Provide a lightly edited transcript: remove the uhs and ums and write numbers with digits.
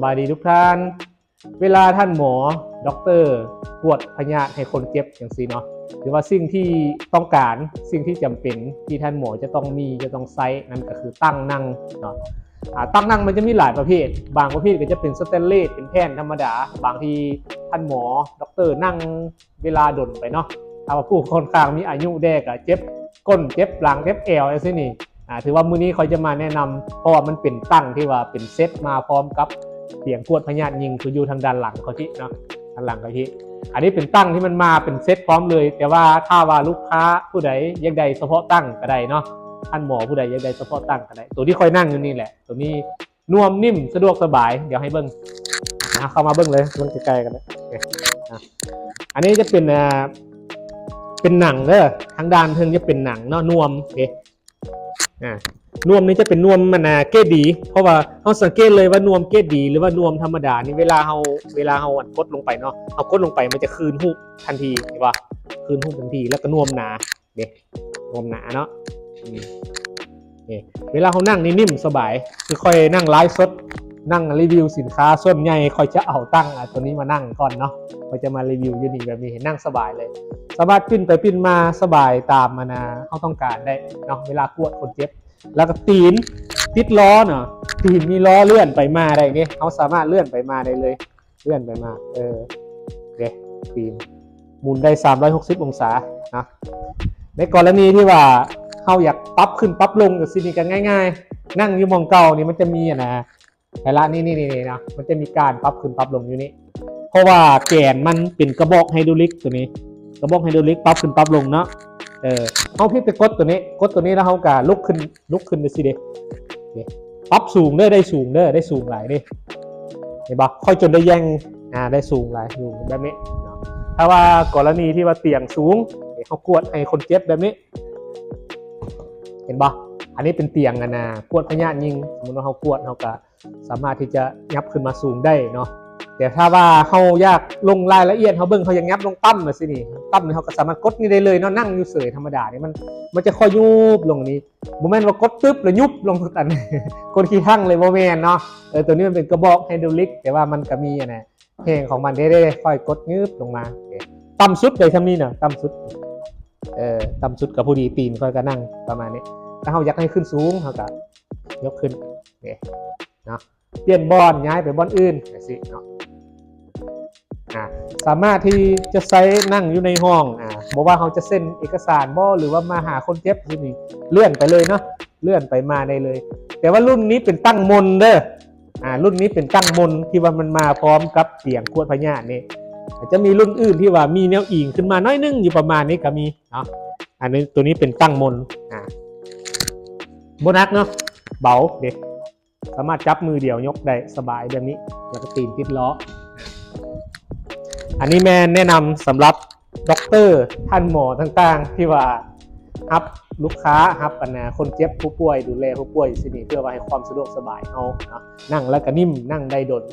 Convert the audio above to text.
บายดีทุกท่านเวลาท่านหมอด็อกเตอร์ตรวจพยาธิให้คนเจ็บอย่างนี้เนาะหรือว่าสิ่งที่ต้องการสิ่งที่จำเป็นที่ท่านหมอจะต้องใช้นั่นก็คือตั้งนั่งเนาะตั้งนั่งมันจะมีหลายประเภทบางประเภทก็จะเป็นสแตนเลสเป็นแผ่นธรรมดาบางทีท่านหมอด็อกเตอร์นั่งเวลาดนไปเนาะถ้าว่าผู้คนข้างมีอายุแดกเจ็บก้นเจ็บหลังเจ็บเอวอะไรสินี่ถือว่ามื้อนี้เขาจะมาแนะนำเพราะว่ามันเป็นตั้งที่ว่าเป็นเซตมาพร้อมกับเสียงกวดพยาธิยิงคืออยู่ทางด้านหลังเขาที่เนาะทางหลังเขาที่อันนี้เป็นตั้งที่มันมาเป็นเซตพร้อมเลยแต่ว่าถ้าว่าลูกค้าผู้ใดอยากได้เฉพาะตั้งก็ได้เนาะท่านหมอผู้ใดอยากได้เฉพาะตั้งก็ได้ตัวที่คอยนั่งอยู่นี่แหละตัวนี้นุ่มนิ่มสะดวกสบายเดี๋ยวให้เบิ้งเข้ามาเบิ้งเลยมันใกล้ๆกันนะอันนี้จะเป็นหนังเด้อทางด้านเทิงจะเป็นหนังเนาะนวมโอเคนวมนี้จะเป็นนวมมันเกรดดีเพราะว่าเราสังเกตเลยว่านวมเกรดดีหรือว่านวมธรรมดานี่เวลาเรากดลงไปเนาะเอากดลงไปมันจะคืนหุบทันทีเห็นป่ะคืนหุบทันทีแล้วก็นวมหนาเนี่ยนวมหนาเนาะนี่เวลาเขานั่งนี่นิ่มสบายคือค่อยนั่งไลฟ์สดนั่งรีวิวสินค้าส่วนใหญ่ค่อยจะเอาตั้งตัวนี้มานั่งก่อนเนาะค่อยจะมารีวิวอยู่นี่แบบนี้เห็นนั่งสบายเลยสามารถปิ้นไปปิ้นมาสบายตามมาเขาต้องการได้เนาะเวลากวดคนเจ็บแล้วก็ตีนติดล้อเนาะตีนมีล้อเลื่อนไปมาได้เนี่ยเขาสามารถเลื่อนไปมาได้เลยเลื่อนไปมาเดี๋ยวตีนหมุนได้360องศานะในกรณีที่ว่าเขาอยากปรับขึ้นปรับลงกับซีนีกันง่ายๆนั่งอยู่มองเก่านี่มันจะมีแต่ละนี่นะมันจะมีการปรับขึ้นปรับลงอยู่นี่เพราะว่าแกนมันเป็นกระบอกไฮดรอลิกตัวนี้กระบอกไฮดรอลิกปรับขึ้นปรับลงเนาะเขาพี่ไปกดตัวนี้แล้วเขาก็ลุกขึ้นไปสิเด็กปรับสูงได้สูงได้สูงหลายดิเห็นปะค่อยจนได้แย่งได้สูงหลายสูงแบบนี้ถ้าว่ากรณีที่ว่าเตียงสูงเขากวดให้คนเจ็บแบบนี้เห็นปะอันนี้เป็นเตียงกวดพยาธิยิงสมมติว่าเขากวดเขาก็สามารถที่จะยับขึ้นมาสูงได้เนาะแต่ถ้าว่าเขาอยากลงรายละเอียดเขาเบิ่งเขายังยับลงตั้มเลยสินี่ตั้มนี่เขาก็สามารถกดนี่ได้เลยเนาะนั่งอยู่เฉยธรรมดานี่มันจะค่อยยุบลงนี้โมเมนต์ว่ากดตึ๊บแล้วยุบลงทุกอันกดขี้ทั้งเลยโมเมนต์เนาะตัวนี้มันเป็นกระบอกไฮดรอลิกแต่ว่ามันก็มีเพลงของมันได้ค่อยกดยืบลงมาต่ำสุดเลยทำนี่เนาะต่ำสุดต่ำสุดกับผู้ดีตีนค่อยก็นั่งประมาณนี้ถ้าเขาอยากให้ขึ้นสูงเขาก็ยกขึ้นเนาะเปลี่ยนบอลย้ายไปบอลอื่นสิเนาะสามารถที่จะใช้นั่งอยู่ในห้องบอกว่าเขาจะเซ็นเอกสารหรือว่ามาหาคนเจ็บที่นี่เลื่อนไปเลยเนาะเลื่อนไปมาได้เลยแต่ว่ารุ่นนี้เป็นตั้งมนเด้อรุ่นนี้เป็นตั้งมนที่ว่ามันมาพร้อมกับเสียงกวดพยาธินี่จะมีรุ่นอื่นที่ว่ามีแนวอิงขึ้นมาน้อยนึงอยู่ประมาณนี้ก็มีเนาะอันนี้ตัวนี้เป็นตั้งมนโบนัสเนาะเบาเด็กสามารถจับมือเดียวยกได้สบายแบบนี้แล้วก็ตีนติดล้ออันนี้แม่แนะนำสำหรับด็อกเตอร์ท่านหมอต่างๆที่ว่ารับลูกค้ารับคนเจ็บผู้ป่วยดูแลผู้ป่วยสินี่เพื่อว่าให้ความสะดวกสบายเอาเนาะนั่งแล้วก็นิ่มนั่งได้ดน